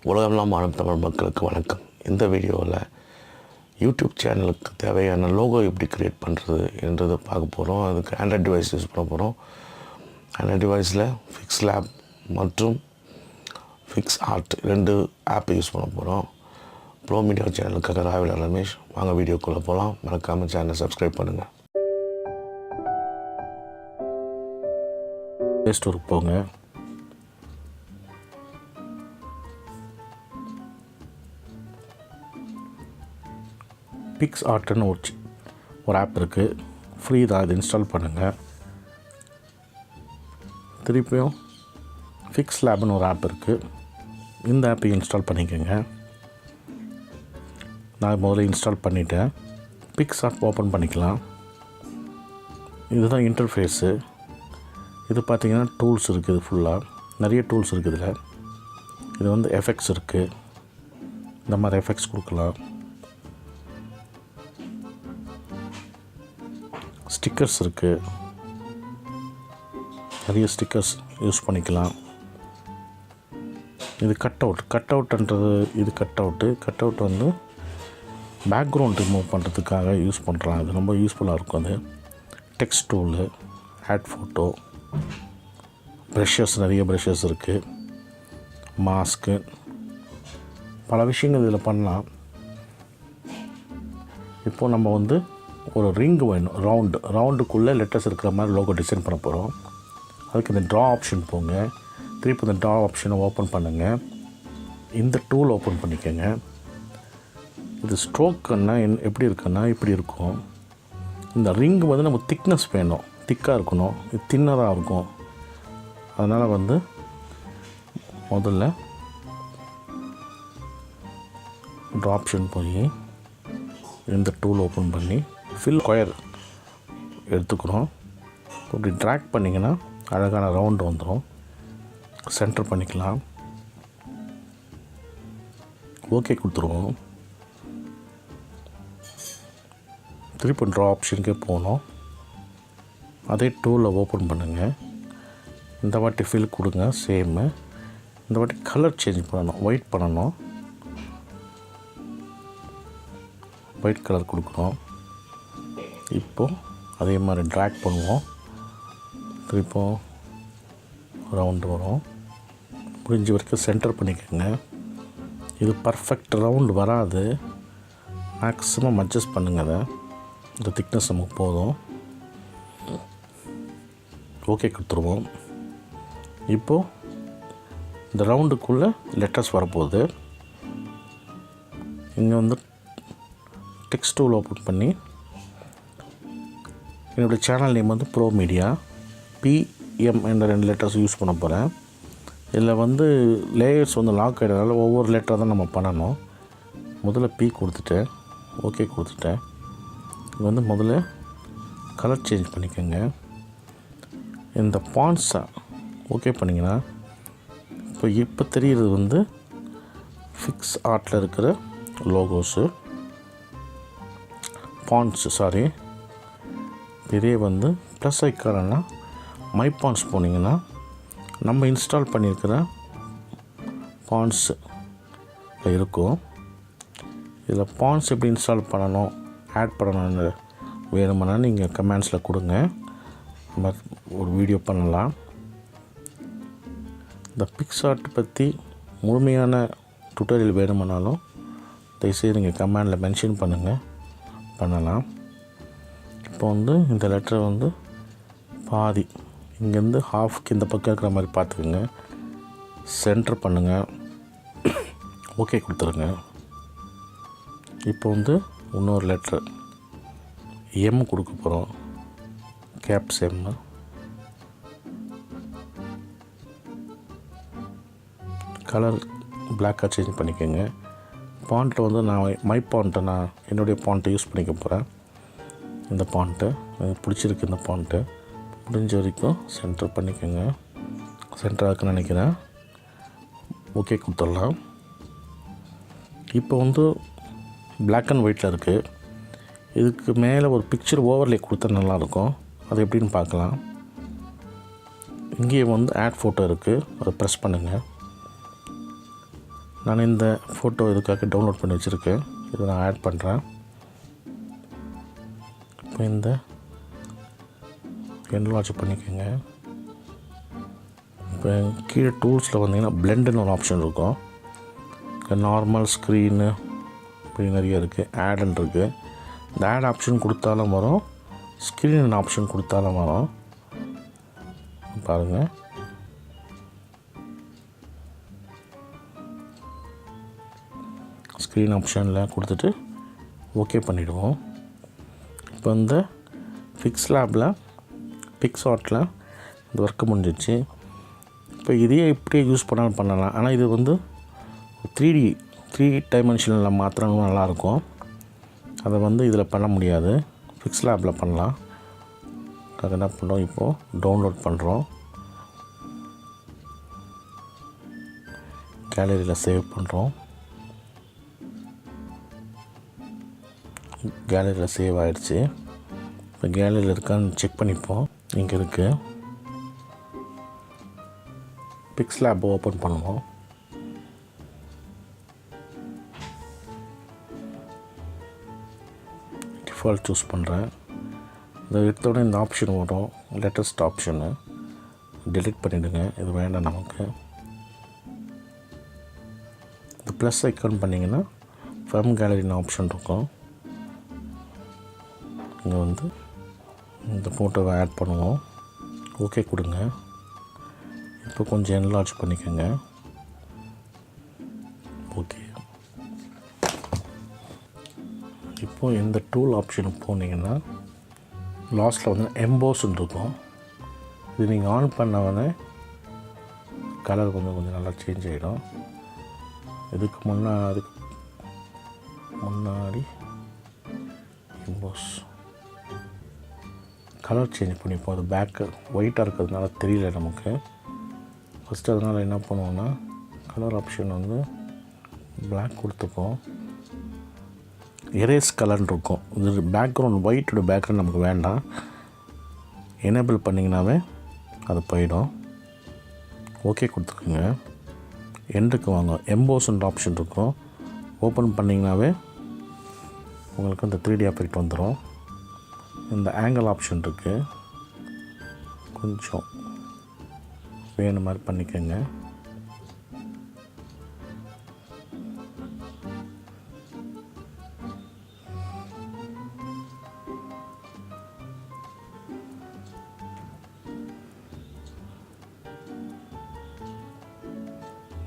உலகெல்லாம் வாழும் தமிழ் மக்களுக்கு வணக்கம். இந்த வீடியோவில் யூடியூப் சேனலுக்கு தேவையான லோகோ எப்படி க்ரியேட் பண்ணுறது என்றதை பார்க்க போகிறோம். அதுக்கு ஆண்ட்ராய்ட் டிவைஸ் யூஸ் பண்ண போகிறோம். ஆண்ட்ராய்ட் டிவைஸில் பிக்ஸெல்லாப் மற்றும் பிக்ஸார்ட் 2 ஆப் யூஸ் பண்ண போகிறோம். ப்ரோ மீடியா சேனலுக்காக ராவில ரமேஷ். வாங்க வீடியோக்குள்ளே போகலாம். மறக்காமல் சேனலை சப்ஸ்கிரைப் பண்ணுங்கள். ப்ளே ஸ்டோருக்கு போங்க. பிக்ஸார்ட்னு ஒரு ஆப் இருக்குது, ஃப்ரீ தான். இது இன்ஸ்டால் பண்ணுங்கள். திருப்பியும் பிக்ஸெல்லாப்னு ஒரு ஆப் இருக்குது, இந்த ஆப்பையும் இன்ஸ்டால் பண்ணிக்கோங்க. நான் முதல்ல இன்ஸ்டால் பண்ணிவிட்டேன். பிக்ஸார்ட் ஓப்பன் பண்ணிக்கலாம். இதுதான் இன்டர்ஃபேஸு. இது பார்த்திங்கன்னா டூல்ஸ் இருக்குது, ஃபுல்லாக நிறைய டூல்ஸ் இருக்குது. இதில் இது எஃபெக்ட்ஸ் இருக்குது. இந்த மாதிரி எஃபெக்ட்ஸ் கொடுக்கலாம். ஸ்டிக்கர்ஸ் இருக்குது, நிறைய ஸ்டிக்கர்ஸ் யூஸ் பண்ணிக்கலாம். இது கட்அவுட்ன்றது இது கட் அவுட் வந்து பேக்ரவுண்ட் ரிமூவ் பண்ணுறதுக்காக யூஸ் பண்ணுறாங்க. அது ரொம்ப யூஸ்ஃபுல்லாக இருக்கும். அது text tool, add photo, brushes, நிறைய ப்ரெஷஸ் இருக்குது, மாஸ்க்கு, பல விஷயங்கள் இதில் பண்ணலாம். இப்போது நம்ம வந்து ஒரு ரிங் வேணும், ரவுண்டுக்குள்ளே லெட்டர்ஸ் இருக்கிற மாதிரி லோகோ டிசைன் பண்ண போகிறோம். அதுக்கு இந்த ட்ரா ஆப்ஷன் போங்க. திருப்பி இந்த ட்ரா ஆப்ஷனை ஓப்பன் பண்ணுங்கள். இந்த டூல் ஓப்பன் பண்ணிக்கோங்க. இது ஸ்ட்ரோக்குன்னா எப்படி இருக்குன்னா இப்படி இருக்கும். இந்த ரிங் வந்து நம்ம திக்னஸ் வேணும், திக்காக இருக்கணும். இது தின்னராக இருக்கும். அதனால் வந்து முதல்ல ட்ரா ஆப்ஷன் போய் இந்த டூல் ஓப்பன் பண்ணி ஃபில் ஸ்கொயர் எடுத்துக்கிறோம். இப்படி ட்ராக் பண்ணிங்கன்னா அழகான ரவுண்டு வந்துடும். சென்டர் பண்ணிக்கலாம். ஓகே கொடுத்துருவோம். திருப்பி ட்ரா ஆப்ஷனுக்கே போகணும். அதே டூலை ஓப்பன் பண்ணுங்கள். இந்த வாட்டி ஃபில் கொடுங்க, சேமு. இந்த வாட்டி கலர் சேஞ்ச் பண்ணணும், ஒயிட் பண்ணணும். ஒயிட் கலர் கொடுக்குறோம். இப்போது அதே மாதிரி ட்ராக் பண்ணுவோம். திருப்போம் ரவுண்டு வரும். முடிஞ்ச வரைக்கும் சென்டர் பண்ணிக்கோங்க. இது பர்ஃபெக்ட் ரவுண்டு வராது, மேக்ஸிமம் அட்ஜஸ்ட் பண்ணுங்க. அதை இந்த திக்னஸ் நமக்கு போதும். ஓகே கொடுத்துருவோம். இப்போது இந்த ரவுண்டுக்குள்ளே லெட்டர்ஸ் வரப்போகுது. இங்கே வந்து டெக்ஸ்ட் டூல் ஓப்பன் பண்ணி என்னுடைய சேனல் நேம் வந்து ப்ரோ மீடியா, PM என்ற 2 லெட்டர்ஸ் யூஸ் பண்ண போகிறேன். இதில் வந்து லேயர்ஸ் வந்து லாக் ஆகிடுறதுனால ஒவ்வொரு லெட்டராக தான் நம்ம பண்ணணும். முதல்ல P கொடுத்துட்டேன், ஓகே கொடுத்துட்டேன். இது வந்து முதல்ல கலர் சேஞ்ச் பண்ணிக்கோங்க. இந்த பாண்ட்ஸை ஓகே பண்ணிங்கன்னா இப்போ தெரிகிறது வந்து பிக்ஸார்ட்டில் இருக்கிற லோகோஸு, பாண்ட்ஸு. சாரி, இதே வந்து ப்ளஸ் ஐக்கானா மை பாண்ட்ஸ் போனீங்கன்னா நம்ம இன்ஸ்டால் பண்ணியிருக்கிற பாண்ட்ஸு இருக்கும். இதில் பாண்ட்ஸ் எப்படி இன்ஸ்டால் பண்ணணும், ஆட் பண்ணணும்னு வேணுமானா நீங்கள் கமெண்ட்ஸில் கொடுங்க. நம்ம ஒரு வீடியோ பண்ணலாம். இந்த பிக்ஸார்ட் பற்றி முழுமையான டுட்டோரியல் வேணுமானாலும் தயவுசெய்து நீங்கள் கமெண்டில் மென்ஷன் பண்ணலாம். இப்போ வந்து இந்த லெட்டரை வந்து பாதி இங்கேருந்து ஹாஃப்க்கு இந்த பக்கம் இருக்கிற மாதிரி பார்த்துக்குங்க. சென்டர் பண்ணுங்கள், ஓகே கொடுத்துருங்க. இப்போ வந்து இன்னொரு லெட்ரு M கொடுக்க போகிறோம், கேப்ஸ் M. கலர் பிளாக்காக சேஞ்ச் பண்ணிக்கோங்க. பாண்ட்டை வந்து நான் மை பாண்ட்டை நான் என்னுடைய பாண்ட்டை யூஸ் பண்ணிக்க போகிறேன். இந்த பாண்ட்டு எனக்கு பிடிச்சிருக்கு. இந்த பாண்ட்டு முடிஞ்ச வரைக்கும் சென்டர் பண்ணிக்கோங்க. சென்டராக இருக்குன்னு நினைக்கிறேன். ஓகே கொடுத்துடலாம். இப்போ வந்து பிளாக் அண்ட் ஒயிட்டில் இருக்குது. இதுக்கு மேலே ஒரு பிக்சர் ஓவர்லே கொடுத்தா நல்லாயிருக்கும். அது எப்படின்னு பார்க்கலாம். இங்கேயே வந்து ஆட் ஃபோட்டோ இருக்குது, அதை ப்ரெஸ் பண்ணுங்கள். நான் இந்த ஃபோட்டோ இதுக்காக டவுன்லோட் பண்ணி வச்சுருக்கேன். இதை நான் ஆட் பண்ணுறேன். இப்போ இந்த என்லார்ஜ் பண்ணிக்கோங்க. இப்போ கீழே டூல்ஸில் வந்தீங்கன்னா பிளெண்டுன்னு ஒரு ஆப்ஷன் இருக்கும். நார்மல் ஸ்க்ரீனு இப்படி நிறைய இருக்குது. ஆடுன்னு இருக்குது. இந்த ஆட் ஆப்ஷன் கொடுத்தாலும் வரும், ஸ்க்ரீன் ஆப்ஷன் கொடுத்தாலும் வரும். பாருங்கள், ஸ்க்ரீன் ஆப்ஷனில் கொடுத்துட்டு ஓகே பண்ணிவிடுவோம். இப்போ இந்த பிக்ஸ்லாபில் பிக்ஸார்ட்டில் இந்த ஒர்க்கு முடிஞ்சிச்சு. இப்போ இதையே இப்படியே யூஸ் பண்ணாலும் பண்ணலாம். ஆனால் இது வந்து 3 டைமென்ஷனில் மாத்திரம் நல்லாயிருக்கும். அதை வந்து இதில் பண்ண முடியாது, பிக்ஸ்லாபில் பண்ணலாம். அது என்ன பண்ணுறோம், இப்போது டவுன்லோட் பண்ணுறோம், கேலரியில் சேவ் பண்ணுறோம். கேலரியில் சேவ் ஆகிடுச்சு. இப்போ கேலரியில் இருக்கான்னு செக் பண்ணிப்போம். இங்கே இருக்குது. பிக்ஸ்லாப் ஓப்பன் பண்ணுவோம். டிஃபால்ட் சூஸ் பண்ணுறேன். இதை எடுத்தோடனே இந்த ஆப்ஷன் வரும், லேட்டஸ்ட் ஆப்ஷனு. டெலிட் பண்ணிவிடுங்க, இது வேண்டாம் நமக்கு. இந்த ப்ளஸ் ஐக்கான் பண்ணிங்கன்னா ஃப்ரம் கேலரின்னு ஆப்ஷன் இருக்கும். இங்கே வந்து இந்த ஃபோட்டோவை ஆட் பண்ணுவோம். ஓகே கொடுங்க. இப்போ கொஞ்சம் என்லார்ஜ் பண்ணிக்கோங்க. ஓகே. இப்போது இந்த டூல் ஆப்ஷனுக்கு போனீங்கன்னா லாஸ்ட்டில் வந்து எம்போஸ்ன்னு இருக்கும். இது நீங்கள் ஆன் பண்ணவொடனே கலர் கொஞ்சம் நல்லா சேஞ்ச் ஆகிடும். இதுக்கு முன்னாடி எம்போஸ் கலர் சேஞ்ச் பண்ணிப்போம். அது பேக்கு ஒயிட்டாக இருக்கிறதுனால தெரியல நமக்கு. ஃபஸ்ட்டு அதனால் என்ன பண்ணுவோன்னா கலர் ஆப்ஷன் வந்து பிளாக் கொடுத்துப்போம். எரேஸ் கலர்னு இருக்கும். இது பேக்ரவுண்ட் ஒயிட்டோட பேக்ரவுண்ட் நமக்கு வேண்டாம். எனேபிள் பண்ணிங்கனாவே அது போயிடும். ஓகே கொடுத்துக்குங்க. எண்டுக்கு வாங்க, எம்போஸ்ன்ற ஆப்ஷன் இருக்கும். ஓப்பன் பண்ணிங்கனாவே உங்களுக்கு இந்த 3D எஃபெக்ட் வந்துடும். இந்த ஆங்கிள் ஆப்ஷன் இருக்குது, கொஞ்சம் வேணும் மாதிரி பண்ணிக்கோங்க.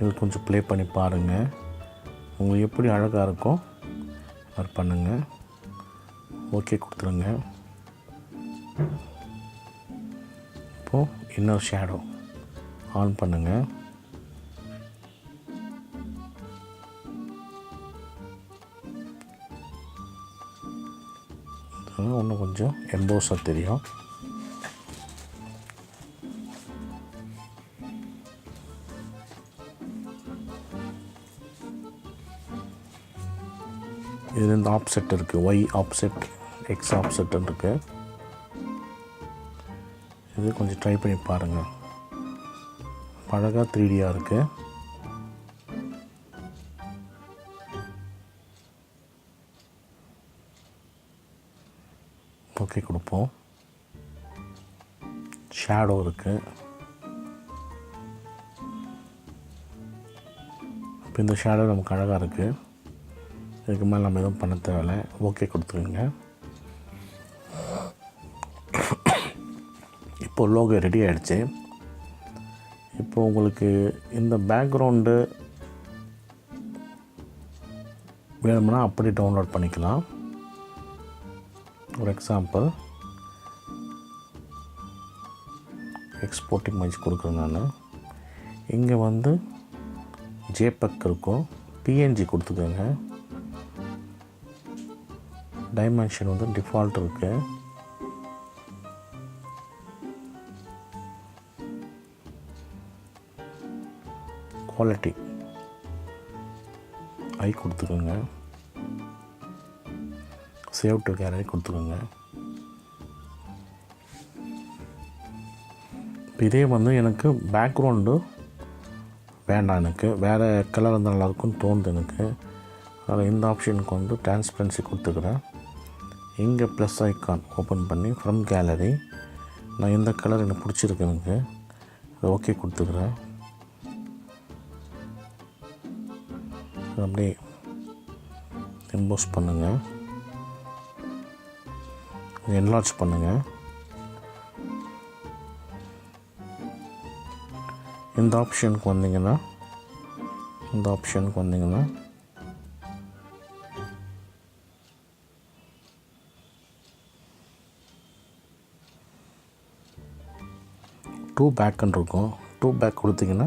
இது கொஞ்சம் ப்ளே பண்ணி பாருங்கள். உங்களுக்கு எப்படி அழகாக இருக்கோ அது பண்ணுங்கள். ஓகே கொடுத்துருங்க. இப்போது இன்னொரு ஷேடோ ஆன் பண்ணுங்கள். இன்னும் கொஞ்சம் எம்போஸாக தெரியும். இது இந்த ஆப்செட் இருக்குது, ஒய் ஆப்செட், எக்ஸ் ஆப்செட்னு இருக்குது. இது கொஞ்சம் ட்ரை பண்ணி பாருங்கள். அழகாக 3Dயாக இருக்குது. ஓகே கொடுப்போம். ஷேடோ இருக்குது. இப்போ இந்த ஷேடோ நமக்கு அழகாக இருக்குது. இதுக்கு மேலே நம்ம எதுவும் பண்ண தேவையில்லை. ஓகே கொடுத்துருங்க. இப்போது லோகோ ரெடி ஆகிடுச்சு. இப்போ உங்களுக்கு இந்த பேக்ரவுண்டு வேணும்னா அப்படி டவுன்லோட் பண்ணிக்கலாம். ஒரு எக்ஸாம்பிள் எக்ஸ்போர்ட்டிங் இமேஜ் கொடுக்குறேன் நான். இங்கே வந்து ஜேபக் இருக்கும், பிஎன்ஜி கொடுத்துக்கோங்க. டைமென்ஷன் வந்து டிஃபால்ட் இருக்குது. குவாலிட்டி ஐ கொடுத்துக்கோங்க. சேவ் டு கேலரி கொடுத்துக்கோங்க. இதே வந்து எனக்கு பேக்ரவுண்டு வேண்டாம், எனக்கு வேறு கலர் இருந்தால் நல்லாயிருக்குன்னு தோணுது எனக்கு. அதனால் இந்த ஆப்ஷனுக்கு வந்து டிரான்ஸ்பரன்சி கொடுத்துக்கிறேன். இங்கே ப்ளஸ் ஐக்கான் ஓப்பன் பண்ணி ஃப்ரம் கேலரி நான் இந்த கலர் எனக்கு பிடிச்சிருக்கு, எனக்கு அது ஓகே கொடுத்துக்கிறேன். அப்படியே எம்போஸ் பண்ணுங்கள், என்லார்ஜ் பண்ணுங்கள். இந்த ஆப்ஷனுக்கு வந்தீங்கன்னா டூ பேக்குன்னு இருக்கும். டூ பேக் கொடுத்தீங்கன்னா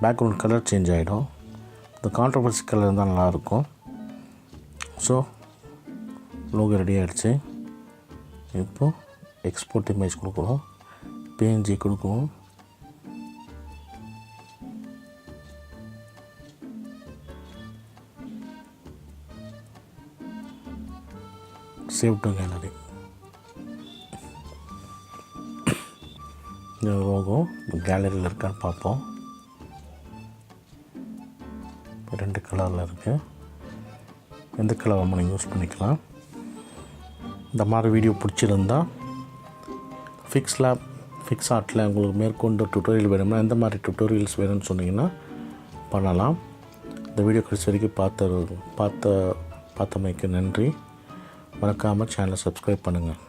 பேக்ரவுண்ட் கலர் சேஞ்ச் ஆகிடும். இந்த கான்ட்ரவர்சி கலர் இருந்தால் நல்லாயிருக்கும். ஸோ லோகோ ரெடி ஆகிடுச்சு. இப்போது எக்ஸ்போர்ட் இமேஜ் கொடுக்குறோம், பிஎன்ஜி கொடுக்குவோம். Save to gallery. இந்த லோகோ கேலரியில் இருக்கான்னு பார்ப்போம். 2 கலரில் இருக்குது. எந்த கலர் நம்ம யூஸ் பண்ணிக்கலாம். இந்த மாதிரி வீடியோ பிடிச்சிருந்தா பிக்ஸார்ட்டில் உங்களுக்கு மேற்கொண்டு டுட்டோரியல் வேணும்னா எந்த மாதிரி டுட்டோரியல்ஸ் வேணும்னு சொன்னீங்கன்னா பண்ணலாம். இந்த வீடியோ கடைசி வரைக்கும் பார்த்தமைக்கு நன்றி. மறக்காமல் சேனலை சப்ஸ்கிரைப் பண்ணுங்கள்.